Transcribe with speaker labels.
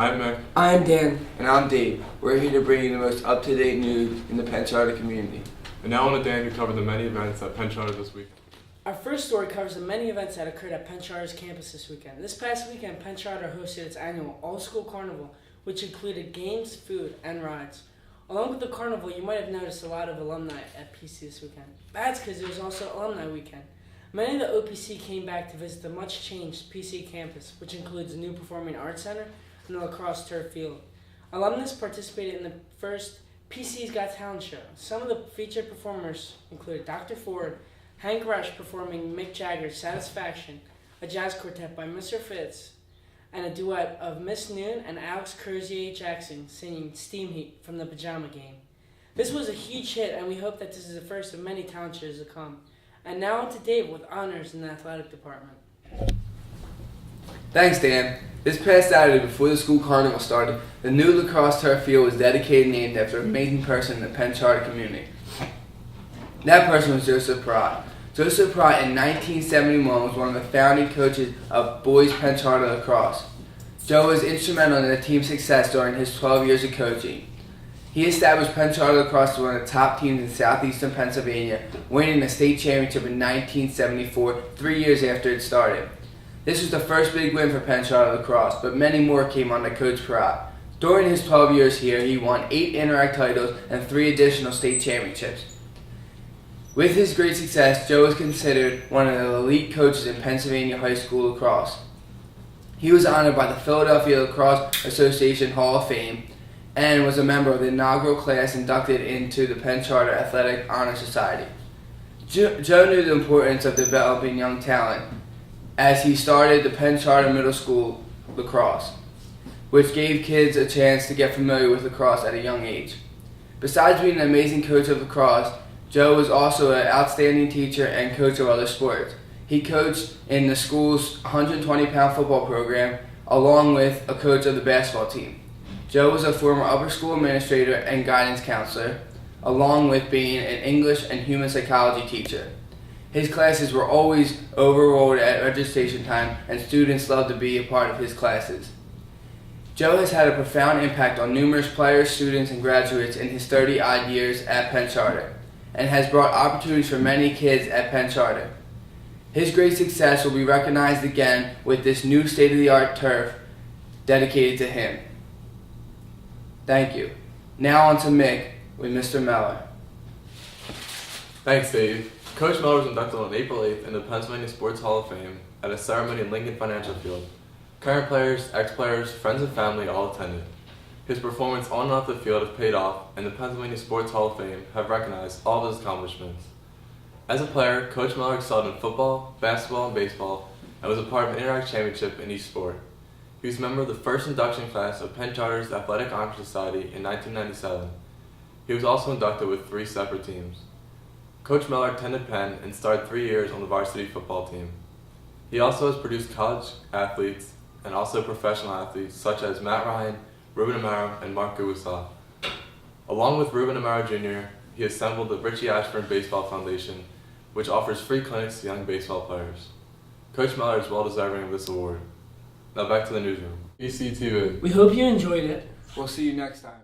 Speaker 1: I'm Mick.
Speaker 2: I'm Dan.
Speaker 3: And I'm Dave. We're here to bring you the most up-to-date news in the Penn Charter community.
Speaker 1: And now on to Dan, who covered the many events at Penn Charter this week.
Speaker 2: Our first story covers the many events that occurred at Penn Charter's campus this weekend. This past weekend, Penn Charter hosted its annual all-school carnival, which included games, food, and rides. Along with the carnival, you might have noticed a lot of alumni at PC this weekend. That's because it was also alumni weekend. Many of the OPC came back to visit the much-changed PC campus, which includes a new performing arts center and the lacrosse turf field. Alumnus participated in the first PC's Got Talent show. Some of the featured performers included Dr. Ford, Hank Rush performing Mick Jagger's Satisfaction, a jazz quartet by Mr. Fitz, and a duet of Miss Noon and Alex Crozier Jackson singing Steam Heat from the Pajama Game. This was a huge hit, and we hope that this is the first of many talent shows to come. And now on to Dave with honors in the athletic department.
Speaker 3: Thanks, Dan. This past Saturday, before the school carnival started, the new lacrosse turf field was dedicated and named after an amazing person in the Penn Charter community. That person was Joseph Pratt. Joseph Pratt in 1971 was one of the founding coaches of boys Penn Charter lacrosse. Joe was instrumental in the team's success during his 12 years of coaching. He established Penn Charter lacrosse as one of the top teams in southeastern Pennsylvania, winning the state championship in 1974, 3 years after it started. This was the first big win for Penn Charter lacrosse, but many more came under Coach Pratt. During his 12 years here, he won 8 Interact titles and 3 additional state championships. With his great success, Joe is considered one of the elite coaches in Pennsylvania high school lacrosse. He was honored by the Philadelphia Lacrosse Association Hall of Fame and was a member of the inaugural class inducted into the Penn Charter Athletic Honor Society. Joe knew the importance of developing young talent as he started the Penn Charter Middle School lacrosse, which gave kids a chance to get familiar with lacrosse at a young age. Besides being an amazing coach of lacrosse, Joe was also an outstanding teacher and coach of other sports. He coached in the school's 120-pound football program, along with a coach of the basketball team. Joe was a former upper school administrator and guidance counselor, along with being an English and human psychology teacher. His classes were always overruled at registration time, and students loved to be a part of his classes. Joe has had a profound impact on numerous players, students, and graduates in his 30-odd years at Penn Charter, and has brought opportunities for many kids at Penn Charter. His great success will be recognized again with this new state-of-the-art turf dedicated to him. Thank you. Now on to Mick with Mr. Meller.
Speaker 1: Thanks, Dave. Coach Miller was inducted on April 8th in the Pennsylvania Sports Hall of Fame at a ceremony in Lincoln Financial Field. Current players, ex-players, friends and family all attended. His performance on and off the field has paid off, and the Pennsylvania Sports Hall of Fame have recognized all of his accomplishments. As a player, Coach Miller excelled in football, basketball, and baseball, and was a part of an Interact championship in each sport. He was a member of the first induction class of Penn Charter's Athletic Honor Society in 1997. He was also inducted with 3 separate teams. Coach Miller attended Penn and started 3 years on the varsity football team. He also has produced college athletes and also professional athletes such as Matt Ryan, Ruben Amaro, and Mark Guisaw. Along with Ruben Amaro Jr., he assembled the Richie Ashburn Baseball Foundation, which offers free clinics to young baseball players. Coach Miller is well deserving of this award. Now back to the newsroom. PCTV.
Speaker 2: We hope you enjoyed it.
Speaker 3: We'll see you next time.